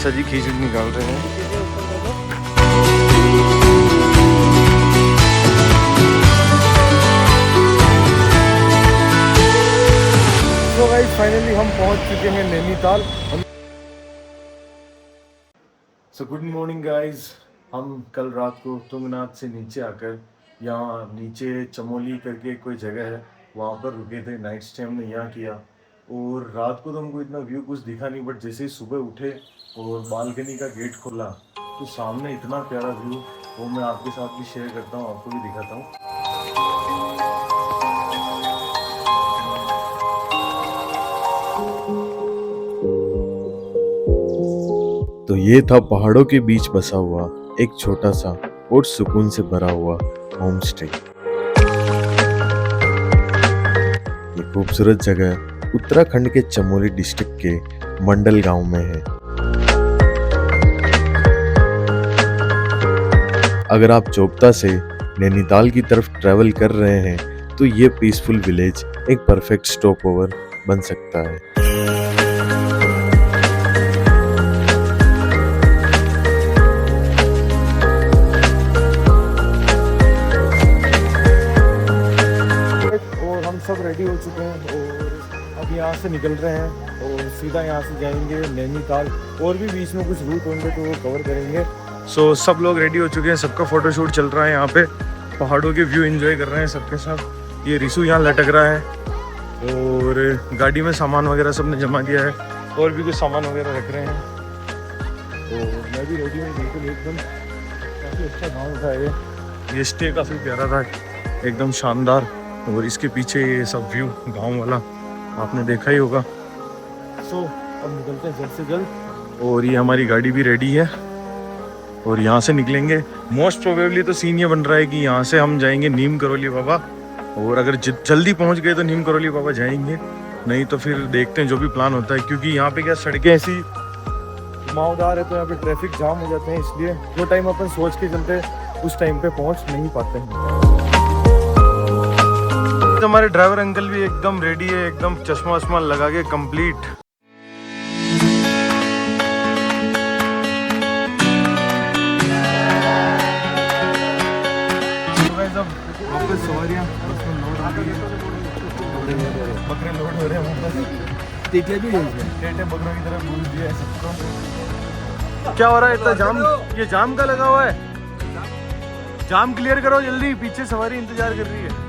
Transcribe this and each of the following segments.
मासा जी खींच निकाल रहे हैं। तो गाइस फाइनली हम पहुंच चुके हैं Nainital. So good morning guys. हम कल रात को तुंगनाथ से नीचे आकर यहाँ नीचे चमोली करके कोई जगह है वहाँ पर रुके थे। नाइट स्टे हमने यहाँ किया और रात को तो हमको इतना व्यू कुछ दिखा नहीं, बट जैसे ही सुबह उठे और बालकनी का गेट खोला तो सामने इतना प्यारा व्यू, वो मैं आपके साथ भी शेयर करता हूँ, आपको भी दिखाता हूँ। तो ये था पहाड़ों के बीच बसा हुआ एक छोटा सा और सुकून से भरा हुआ होम स्टे। ये खूबसूरत जगह उत्तराखंड के चमोली डिस्ट्रिक्ट के मंडल गांव में है। अगर आप चोपता से नैनीताल की तरफ ट्रैवल कर रहे हैं तो ये पीसफुल विलेज एक परफेक्ट स्टॉप ओवर बन सकता है। सब रेडी हो चुके हैं और अब यहाँ से निकल रहे हैं और सीधा यहाँ से जाएंगे नैनीताल। और भी बीच में कुछ रूट होंगे तो वो कवर करेंगे। सो सब लोग रेडी हो चुके हैं, सबका फोटोशूट चल रहा है। यहाँ पे पहाड़ों के व्यू एंजॉय कर रहे हैं सबके साथ। ये रिसू यहाँ लटक रहा है और गाड़ी में सामान वगैरह सबने जमा दिया है और भी कुछ सामान वगैरह रख रहे हैं। तो मैं भी रेडी हूँ बिल्कुल एकदम। काफ़ी अच्छा गाँव था ये स्टे काफ़ी प्यारा था, एकदम शानदार। और इसके पीछे ये सब व्यू गांव वाला आपने देखा ही होगा। सो अब निकलते हैं जल्द से जल्द। और ये हमारी गाड़ी भी रेडी है और यहाँ से निकलेंगे। मोस्ट प्रोबेबली तो सीन ये बन रहा है कि यहाँ से हम जाएंगे नीम करोली बाबा, और अगर जल्दी पहुँच गए तो नीम करोली बाबा जाएंगे, नहीं तो फिर देखते हैं जो भी प्लान होता है। क्योंकि यहाँ पे क्या सड़कें ऐसी घुमावदार है तो यहाँ पे ट्रैफिक जाम हो जाते हैं, इसलिए जो टाइम अपन सोच के चलते उस टाइम पे पहुँच नहीं पाते हैं। हमारे ड्राइवर अंकल भी एकदम रेडी है, एकदम चश्मा वश्मा लगा के कंप्लीट। सवारियाँ बकरे लोड हो रहे हैं, टेटे भी टेटे बकरों की तरफ घूम दिया है सबको। क्या हो रहा है इतना जाम? ये जाम का लगा हुआ है, जाम क्लियर करो जल्दी, पीछे सवारी इंतजार कर रही है।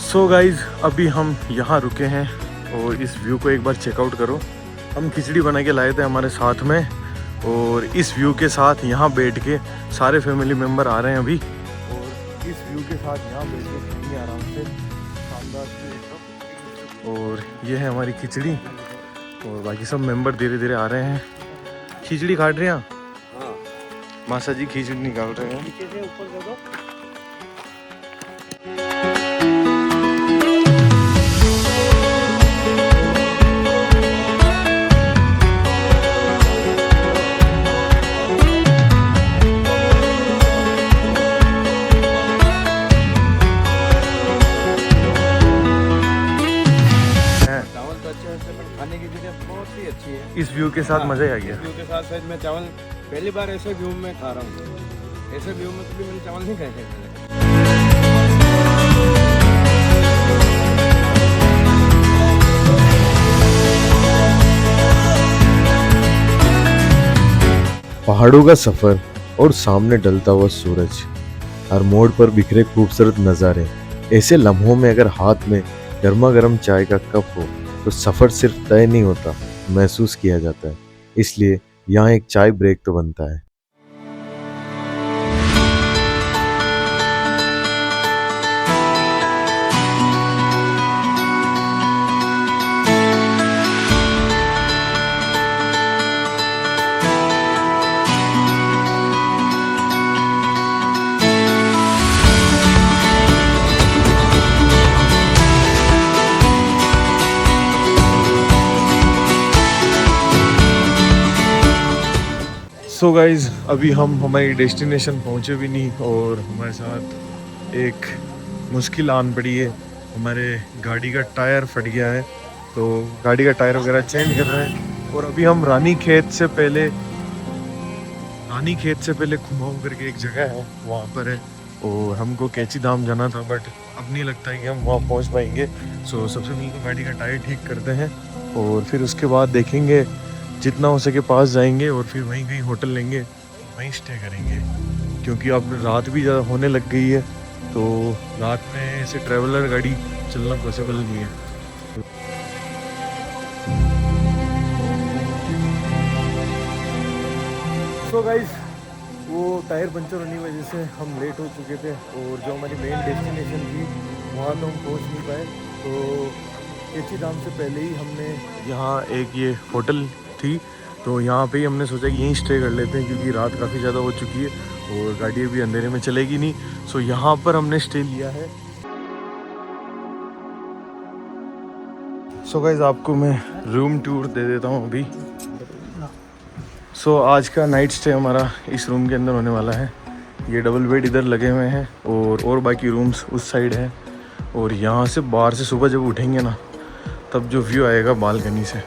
सो गाइज अभी हम यहाँ रुके हैं और इस व्यू को एक बार चेकआउट करो। हम खिचड़ी बना के लाए थे हमारे साथ में, और इस व्यू के साथ यहाँ बैठ के सारे फैमिली मेम्बर आ रहे हैं अभी, और इस व्यू के साथ यहाँ बैठ के खाएंगे आराम से, शानदार। और ये है हमारी खिचड़ी और बाकी सब मेम्बर धीरे धीरे आ रहे हैं। खिचड़ी काट रहे हैं, हाँ मासा जी खिचड़ी निकाल रहे हैं। खाने की चीज़ें बहुत ही अच्छी है। इस व्यू के साथ मज़ा ही आ गया। इस व्यू के साथ साथ मैं चावल पहली बार ऐसे व्यू में खा रहा हूँ। ऐसे व्यू में कभी मैंने चावल नहीं खाए थे। पहाड़ों का सफर और सामने ढलता हुआ सूरज, हर मोड़ पर बिखरे खूबसूरत नज़ारे। ऐसे लम्हों में अगर हाथ में गर्मा गर्म चाय का कप हो तो सफ़र सिर्फ तय नहीं होता, महसूस किया जाता है। इसलिए यहाँ एक चाय ब्रेक तो बनता है। सो गाइज अभी हम हमारी डेस्टिनेशन पहुंचे भी नहीं और हमारे साथ एक मुश्किल आन पड़ी है। हमारे गाड़ी का टायर फट गया है तो गाड़ी का टायर वगैरह चेंज कर रहे हैं। और अभी हम रानी खेत से पहले खुमाऊ करके एक जगह है वहाँ पर है और हमको कैची धाम जाना था बट अब नहीं लगता है कि हम वहाँ पहुँच पाएंगे। सो सबसे पहले तो गाड़ी का टायर ठीक करते हैं और फिर उसके बाद देखेंगे जितना हो सके पास जाएंगे और फिर वहीं कहीं होटल लेंगे, वहीं स्टे करेंगे क्योंकि अब रात भी ज़्यादा होने लग गई है तो रात में ऐसे ट्रैवलर गाड़ी चलना पॉसिबल नहीं है। तो गाइस वो टायर पंचर होने की वजह से हम लेट हो चुके थे और जो हमारी मेन डेस्टिनेशन थी वहाँ तो हम पहुँच नहीं पाए। तो कैची धाम से पहले ही हमने यहाँ एक ये होटल थी तो यहाँ पे ही हमने सोचा कि यहीं स्टे कर लेते हैं क्योंकि रात काफ़ी ज़्यादा हो चुकी है और गाड़ी भी अंधेरे में चलेगी नहीं। सो यहाँ पर हमने स्टे लिया है। सो गाइस आपको मैं रूम टूर दे देता हूँ अभी। सो आज का नाइट स्टे हमारा इस रूम के अंदर होने वाला है। ये डबल बेड इधर लगे हुए हैं और बाकी रूम्स उस साइड है और यहाँ से बाहर से सुबह जब उठेंगे ना तब जो व्यू आएगा बालकनी से।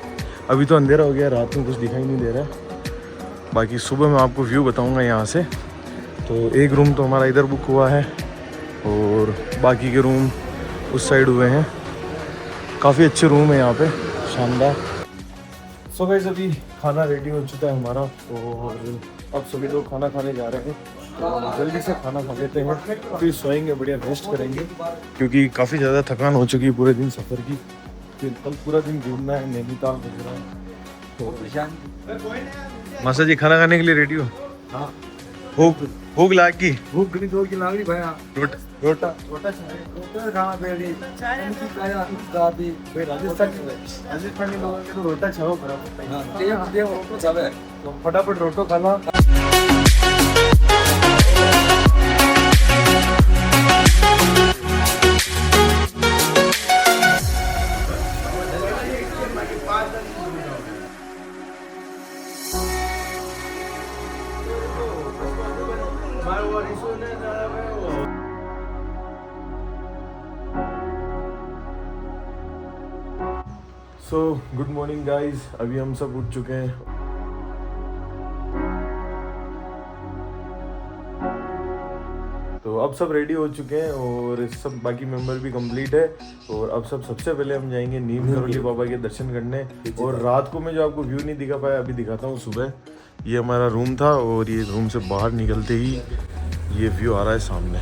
अभी तो अंधेरा हो गया, रात में कुछ दिखाई नहीं दे रहा है, बाकी सुबह मैं आपको व्यू बताऊंगा यहाँ से। तो एक रूम तो हमारा इधर बुक हुआ है और बाकी के रूम उस साइड हुए हैं। काफ़ी अच्छे रूम है यहाँ पे, शानदार। सो गाइस अभी खाना रेडी हो चुका है हमारा और अब सभी लोग खाना खाने जा रहे हैं तो जल्दी से खाना खा लेते हैं फिर सोएंगे, बढ़िया रेस्ट करेंगे क्योंकि काफ़ी ज़्यादा थकान हो चुकी है पूरे दिन सफ़र की। फिर कल पूरा दिन घूमना है नैनीताल वगैरह। तो मासा जी खाना खाने के लिए रेडी हो? हाँ। भूख लाग की? भूख नहीं, 2 की लाग रही भैया। रोटा खाना पेड़ी राजस्थानी लोगों के तो रोटा छाओ तो फटाफट रोटो खाना। सो गुड मॉर्निंग गाइज, अभी हम सब उठ चुके हैं। तो अब सब रेडी हो चुके हैं और सब बाकी मेंबर भी कंप्लीट है और अब सबसे पहले हम जाएंगे नीम करोली बाबा के दर्शन करने। और रात को मैं जो आपको व्यू नहीं दिखा पाया अभी दिखाता हूँ सुबह। ये हमारा रूम था और ये रूम से बाहर निकलते ही ये व्यू आ रहा है सामने।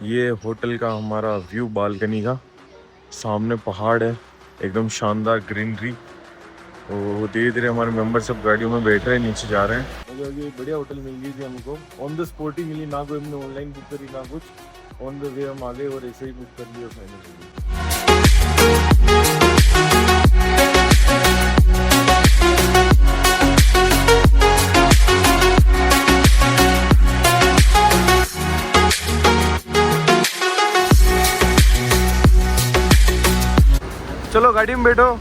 ये होटल का हमारा व्यू बालकनी का, सामने पहाड़ है, एकदम शानदार ग्रीनरी। और धीरे धीरे हमारे मेंबर सब गाड़ियों में बैठ रहे हैं, नीचे जा रहे हैं। ये बढ़िया होटल मिल गई थी हमको, ऑन द स्पॉट ही मिली, ना कोई हमने ऑनलाइन बुक करी ना कुछ, ऑन द वे हम आ गए और ऐसे ही बुक कर लिया फाइनली। चलो गाड़ी में बैठो,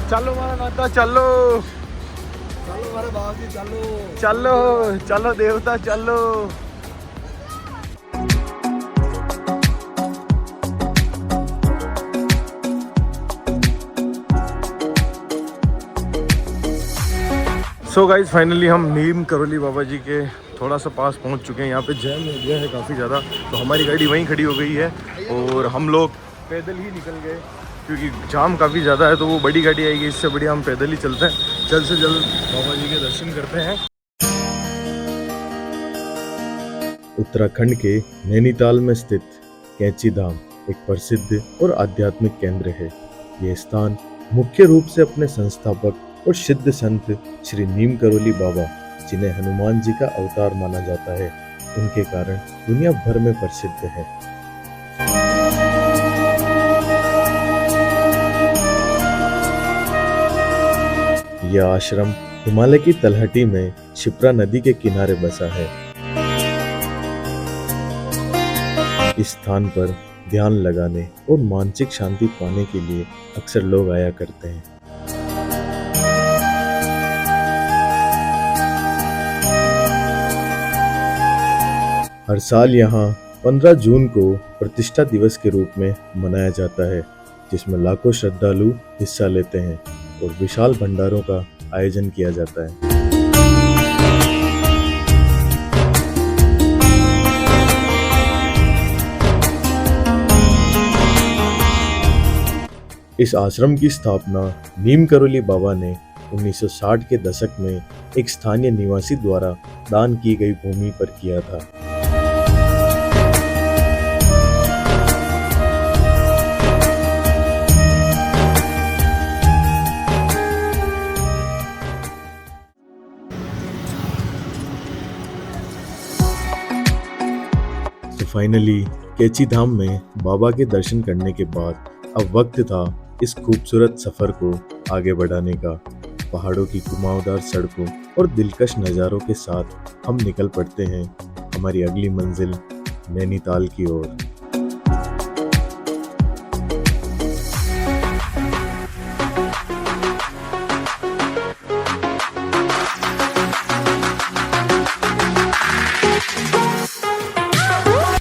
चलो हमारा नाता, चलो चलो हमारे बाबूजी, चलो चलो चलो देवता चलो। सो गाइज फाइनली हम नीम करोली बाबा जी के थोड़ा सा पास पहुंच चुके हैं। यहाँ पे जैम हो गया है काफ़ी ज़्यादा, तो हमारी गाड़ी वहीं खड़ी हो गई है और हम लोग पैदल ही निकल गए क्योंकि जाम काफ़ी ज़्यादा है। तो वो बड़ी गाड़ी आएगी, इससे बढ़िया हम पैदल ही चलते हैं, जल्द से जल्द बाबा जी के दर्शन करते हैं। उत्तराखंड के नैनीताल में स्थित कैची धाम एक प्रसिद्ध और आध्यात्मिक केंद्र है। यह स्थान मुख्य रूप से अपने संस्थापक और सिद्ध संत श्री नीम करोली बाबा, जिन्हें हनुमान जी का अवतार माना जाता है, उनके कारण दुनिया भर में प्रसिद्ध है। यह आश्रम हिमालय की तलहटी में शिप्रा नदी के किनारे बसा है। इस स्थान पर ध्यान लगाने और मानसिक शांति पाने के लिए अक्सर लोग आया करते हैं। हर साल यहाँ 15 जून को प्रतिष्ठा दिवस के रूप में मनाया जाता है, जिसमें लाखों श्रद्धालु हिस्सा लेते हैं और विशाल भंडारों का आयोजन किया जाता है। इस आश्रम की स्थापना नीम करोली बाबा ने 1960 के दशक में एक स्थानीय निवासी द्वारा दान की गई भूमि पर किया था। तो फाइनली कैची धाम में बाबा के दर्शन करने के बाद अब वक्त था इस खूबसूरत सफर को आगे बढ़ाने का। पहाड़ों की घुमावदार सड़कों और दिलकश नज़ारों के साथ हम निकल पड़ते हैं हमारी अगली मंजिल नैनीताल की ओर।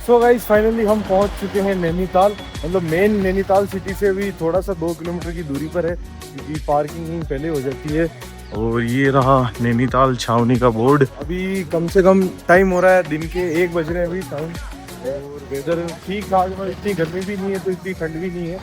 सो गाइस फाइनली हम पहुंच चुके हैं नैनीताल, मतलब मेन नैनीताल सिटी से भी थोड़ा सा 2 किलोमीटर की दूरी पर है, क्योंकि पार्किंग पहले हो जाती है। और ये रहा नैनीताल छावनी का बोर्ड। अभी कम से कम टाइम हो रहा है दिन के 1 बज रहे हैं अभी टाइम, और वेदर ठीक ठाक, इतनी गर्मी भी नहीं है तो इतनी ठंड भी नहीं है।